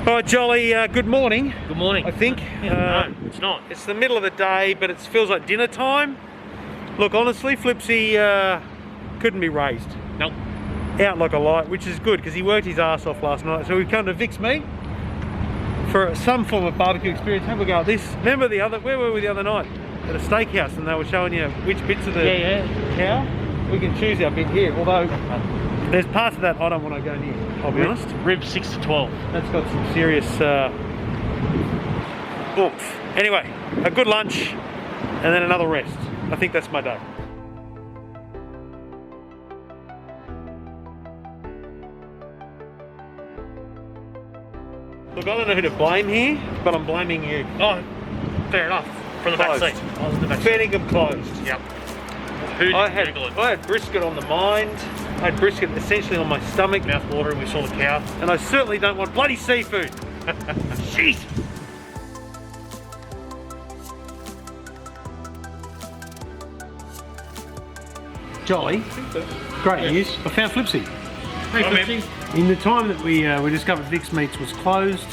All right, Jolly, good morning. Good morning. I think. No, it's not. It's the middle of the day, but it feels like dinner time. Look, honestly, Flipsy couldn't be raised. Nope. Out like a light, which is good because he worked his ass off last night. So we've come to Vic's meet for some form of barbecue experience. Have a go at this. Remember where were we the other night? At a steakhouse, and they were showing you which bits of the cow. We can choose our bit here, although there's parts of that I don't want to go near, I'll be honest. Rib 6 to 12. That's got some serious oomph. Anyway, a good lunch and then another rest. I think that's my day. Look, I don't know who to blame here, but I'm blaming you. Oh, fair enough. From the back seat. I was in the back seat. Fettingham closed. Yep. Who did I had brisket on the mind. I had brisket essentially on my stomach. Mouth watering, we saw the cow. And I certainly don't want bloody seafood. Jeez. Jolly, great news. I found Flipsy. Hey, Flipsy. In the time that we discovered Vic's Meats was closed,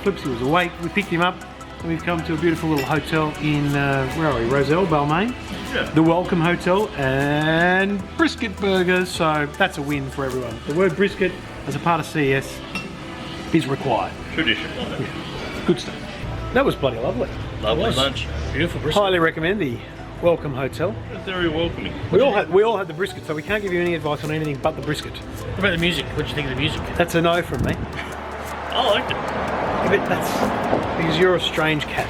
Flipsy was awake. We picked him up and we've come to a beautiful little hotel in, where are we, Roselle, Balmain. Yeah. The Welcome Hotel, and brisket burgers, so that's a win for everyone. The word brisket as a part of CES is required. Tradition. Yeah. Good stuff. That was bloody lovely. Lovely lunch. Beautiful brisket. Highly recommend the Welcome Hotel. Very welcoming. We all had the brisket, so we can't give you any advice on anything but the brisket. What about the music? What did you think of the music? That's a no from me. I liked it. Yeah, but that's because you're a strange cat.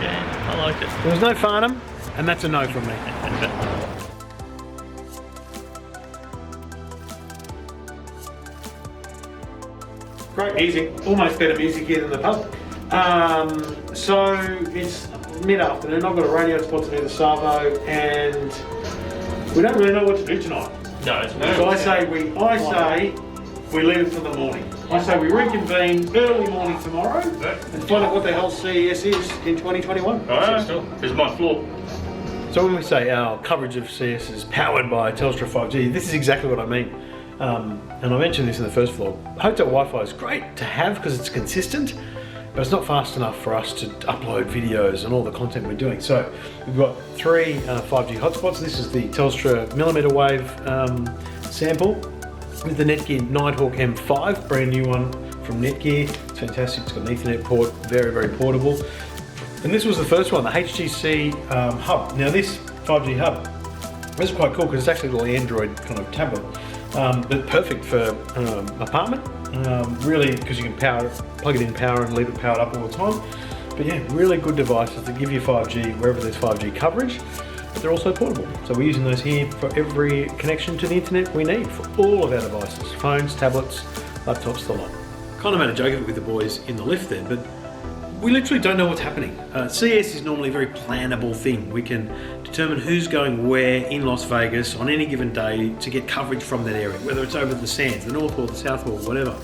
Yeah, I liked it. There was no Farnham, and that's a no from me. Great music, almost better music here than the pub. So it's mid-afternoon. I've got a radio spot to do the Savo, and we don't really know what to do tonight. No, so I say we leave it for the morning. I say we reconvene early morning tomorrow and find out what the hell CES is in 2021. Alright, this is my floor. So when we say our coverage of CES is powered by Telstra 5G, this is exactly what I mean. And I mentioned this in the first vlog. Hotel Wi-Fi is great to have because it's consistent, but it's not fast enough for us to upload videos and all the content we're doing. So we've got 3 5G hotspots. This is the Telstra millimetre wave sample with the Netgear Nighthawk M5, brand new one from Netgear. It's fantastic. It's got an Ethernet port, very, very portable. And this was the first one, the HTC hub. Now this 5G hub, this is quite cool because it's actually a little Android kind of tablet, but perfect for apartment. Really, because you can plug it in power and leave it powered up all the time. But yeah, really good devices that give you 5G wherever there's 5G coverage, but they're also portable. So we're using those here for every connection to the internet we need for all of our devices, phones, tablets, laptops, the lot. Kind of made a joke of it with the boys in the lift there, but we literally don't know what's happening. CES is normally a very plannable thing. We can determine who's going where in Las Vegas on any given day to get coverage from that area, whether it's over the Sands, the North Wall, the South Wall, whatever.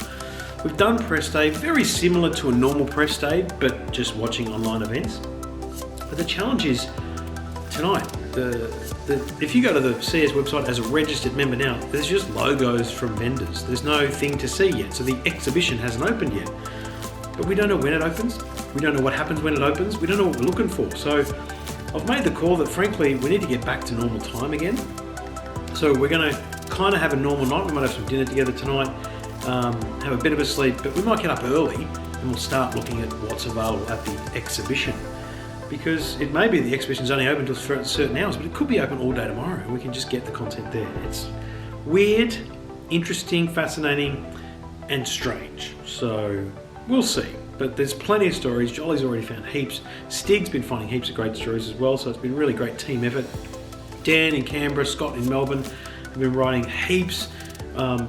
We've done press day very similar to a normal press day, but just watching online events. But the challenge is tonight, if you go to the CES website as a registered member now, there's just logos from vendors. There's no thing to see yet, so the exhibition hasn't opened yet. But we don't know when it opens. We don't know what happens when it opens. We don't know what we're looking for. So I've made the call that frankly, we need to get back to normal time again. So we're gonna kind of have a normal night. We might have some dinner together tonight, have a bit of a sleep, but we might get up early and we'll start looking at what's available at the exhibition. Because it may be the exhibition's only open until certain hours, but it could be open all day tomorrow and we can just get the content there. It's weird, interesting, fascinating, and strange. So we'll see, but there's plenty of stories. Jolly's already found heaps. Stig's been finding heaps of great stories as well, so it's been a really great team effort. Dan in Canberra, Scott in Melbourne have been writing heaps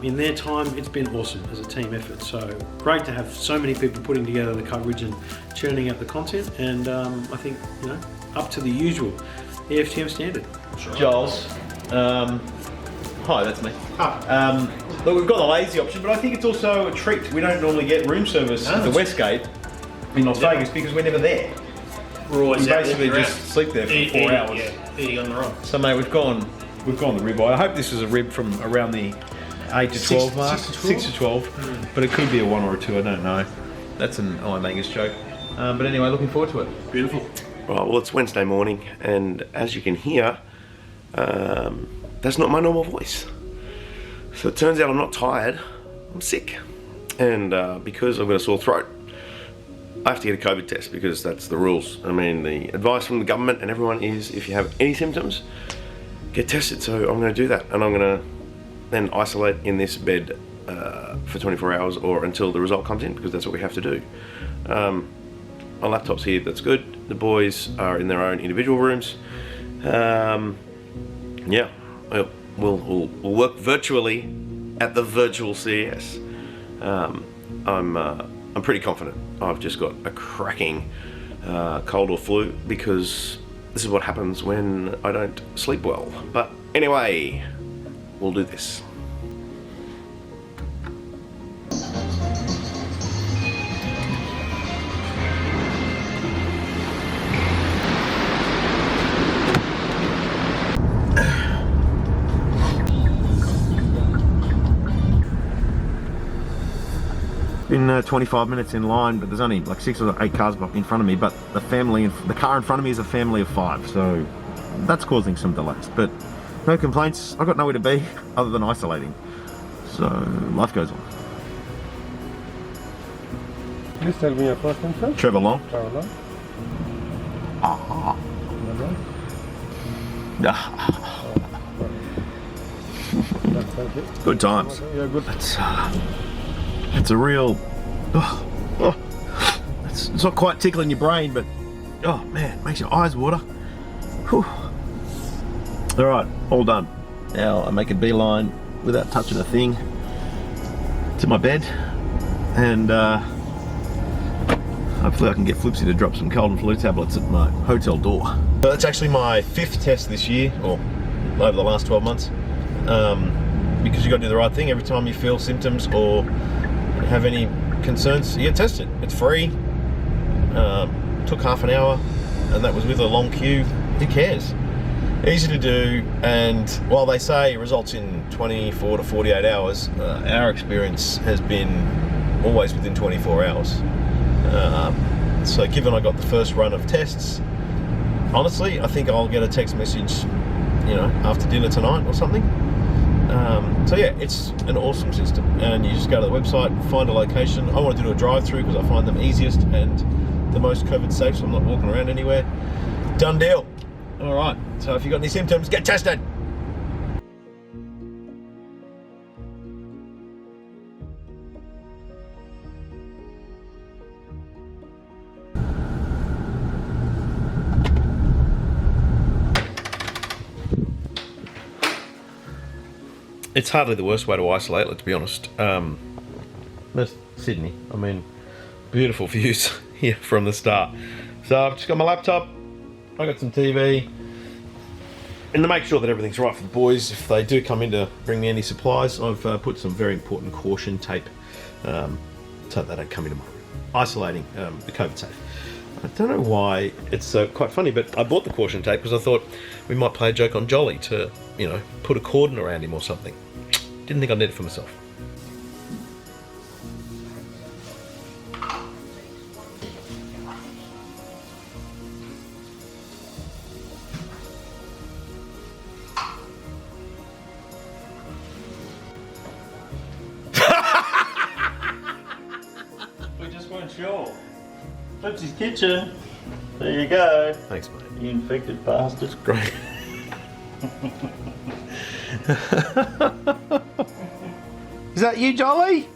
in their time. It's been awesome as a team effort, so great to have so many people putting together the coverage and churning out the content, and I think, you know, up to the usual EFTM standard. Sure. Giles, hi, that's me. Hi. Look, we've got the lazy option, but I think it's also a treat. We don't normally get room service at the Westgate in Las Vegas because we're never there. We're always basically just sleep there for 4 hours. Yeah, eating on the run. So mate, we've gone the ribeye. I hope this is a rib from around the 8 to 12 mark. 6 to 12, but it could be a 1 or a 2. I don't know. That's an Iron Angus joke. But anyway, looking forward to it. Beautiful. Right, well, it's Wednesday morning, and as you can hear, that's not my normal voice. So it turns out I'm not tired, I'm sick. And because I've got a sore throat, I have to get a COVID test because that's the rules. I mean, the advice from the government and everyone is if you have any symptoms, get tested. So I'm going to do that, and I'm going to then isolate in this bed for 24 hours or until the result comes in, because that's what we have to do. My laptop's here, that's good. The boys are in their own individual rooms. Yeah, we'll work virtually at the virtual CES. I'm pretty confident I've just got a cracking cold or flu, because this is what happens when I don't sleep well. But anyway, we'll do this. Been 25 minutes in line, but there's only like 6 or 8 cars in front of me, but the car in front of me is a family of 5, so that's causing some delays, but no complaints. I've got nowhere to be other than isolating, so life goes on. Please tell me your first name, sir. Trevor Long. Trevor Long. Ah. Thank you. Good times. Yeah, good. It's a real... it's not quite tickling your brain, but oh man, makes your eyes water. Whew. All right, all done. Now I make a beeline without touching a thing to my bed, and hopefully I can get Flipsy to drop some cold and flu tablets at my hotel door. So that's actually my 5th test this year, or over the last 12 months, because you got to do the right thing every time you feel symptoms or have any concerns. You get tested. It's free. Took half an hour, and that was with a long queue. Who cares? Easy to do, and while they say it results in 24 to 48 hours, our experience has been always within 24 hours. So given I got the first run of tests, honestly, I think I'll get a text message, you know, after dinner tonight or something. So yeah, it's an awesome system, and you just go to the website, find a location. I want to do a drive-through because I find them easiest and the most COVID safe, so I'm not walking around anywhere. Done deal. All right, so if you've got any symptoms, get tested. It's hardly the worst way to isolate, let's be honest. That's Sydney. I mean, beautiful views here from the start. So I've just got my laptop, I got some TV, and to make sure that everything's right for the boys, if they do come in to bring me any supplies, I've put some very important caution tape so they don't come into my room. Isolating the COVID tape. I don't know why it's quite funny, but I bought the caution tape because I thought we might play a joke on Jolly to, you know, put a cordon around him or something. Didn't think I'd need it for myself. We just weren't sure. Flipsy's kitchen. There you go. Thanks, mate. You infected bastard. Great. Is that you, Jolly?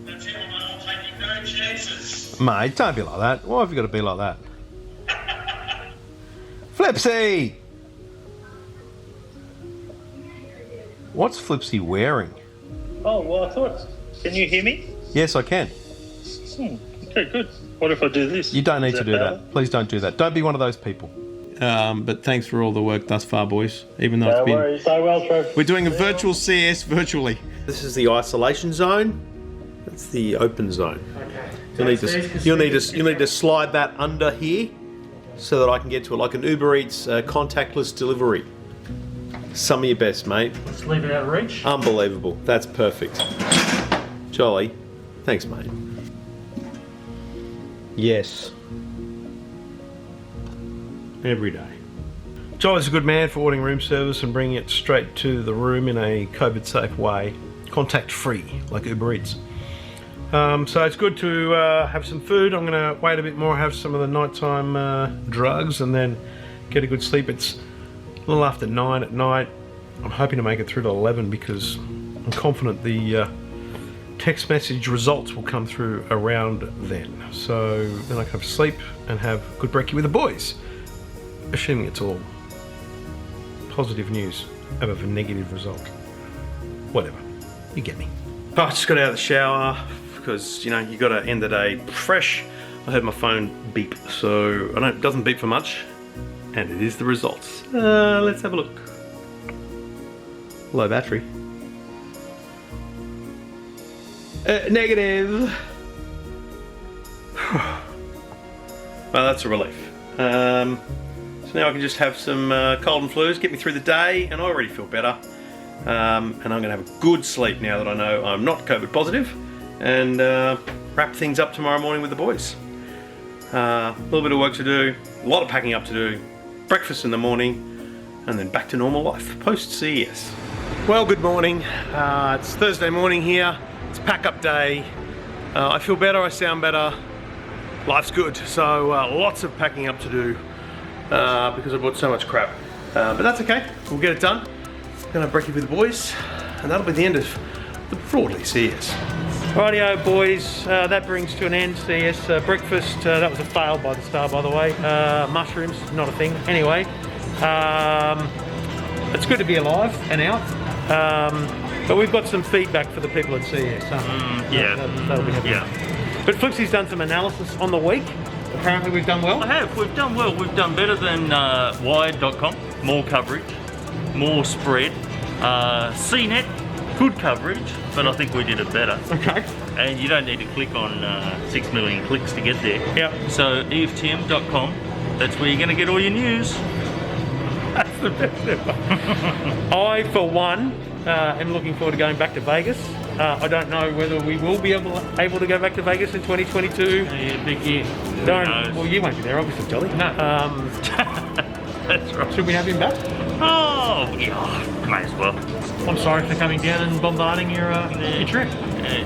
That's it, I'm taking no chances. Mate, don't be like that. Why have you got to be like that? Flipsy! What's Flipsy wearing? Oh, well, I thought. Can you hear me? Yes, I can. Okay, good. What if I do this? You don't need Is to do better? that. Please don't do that. Don't be one of those people. But thanks for all the work thus far, boys. Even though No it's been... worries. So well, Trev. We're doing a virtual CS virtually. This is the isolation zone. That's the open zone. Okay. You'll need to slide that under here so that I can get to it, like an Uber Eats contactless delivery. Some of your best, mate. Just leave it out of reach. Unbelievable. That's perfect. Jolly. Thanks, mate. Yes. Every day. Jolly's a good man for ordering room service and bringing it straight to the room in a COVID-safe way, contact-free, like Uber Eats. So it's good to have some food. I'm going to wait a bit more, have some of the nighttime drugs, and then get a good sleep. It's a little after 9 at night. I'm hoping to make it through to 11 because I'm confident the text message results will come through around then. So then I can have sleep and have good brekkie with the boys, assuming it's all positive news over a negative result. Whatever, you get me. I just got out of the shower because, you know, you got to end the day fresh. I heard my phone beep, so it doesn't beep for much, and it is the results. Let's have a look. Low battery. Negative. Well, that's a relief. So now I can just have some cold and flus, get me through the day, and I already feel better. And I'm going to have a good sleep now that I know I'm not COVID positive, and wrap things up tomorrow morning with the boys. A little bit of work to do, a lot of packing up to do, breakfast in the morning, and then back to normal life post CES. Well, good morning. It's Thursday morning here. It's pack up day. I feel better, I sound better. Life's good. So lots of packing up to do because I bought so much crap. But that's okay, we'll get it done. Gonna brekkie with the boys, and that'll be the end of the Broadly CES. Rightio boys, that brings to an end CES breakfast. That was a fail by the star, by the way. Mushrooms, not a thing. Anyway, it's good to be alive and out. But we've got some feedback for the people at CES. Yeah. That'll be happy. Yeah. But Flicksy's done some analysis on the week. Apparently we've done well. I have. We've done well. We've done better than Wired.com. More coverage, more spread. CNET, good coverage, but I think we did it better. Okay. And you don't need to click on 6 million clicks to get there. Yep. So EFTM.com, that's where you're going to get all your news. That's the best ever. I, for one, am looking forward to going back to Vegas. I don't know whether we will be able to go back to Vegas in 2022. Yeah, big year. Well, you won't be there, obviously, Jolly. No. That's right. Should we have him back? Oh, yeah, may as well. I'm sorry for coming down and bombarding your trip.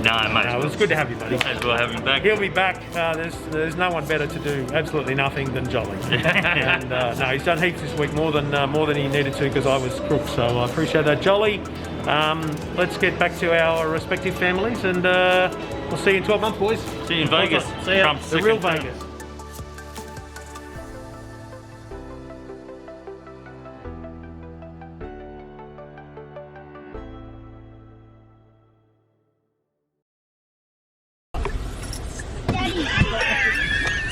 No, It's good to have you, buddy. May as well have him back. He'll be back. There's no one better to do absolutely nothing than Jolly. And no, he's done heaps this week, more than he needed to, because I was crook. So I appreciate that, Jolly. Let's get back to our respective families, and we'll see you in 12 months, boys. See you in Vegas. See ya. Trump's The real second term. Vegas.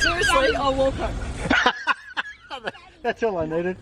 Seriously, I'll walk home. That's all I needed.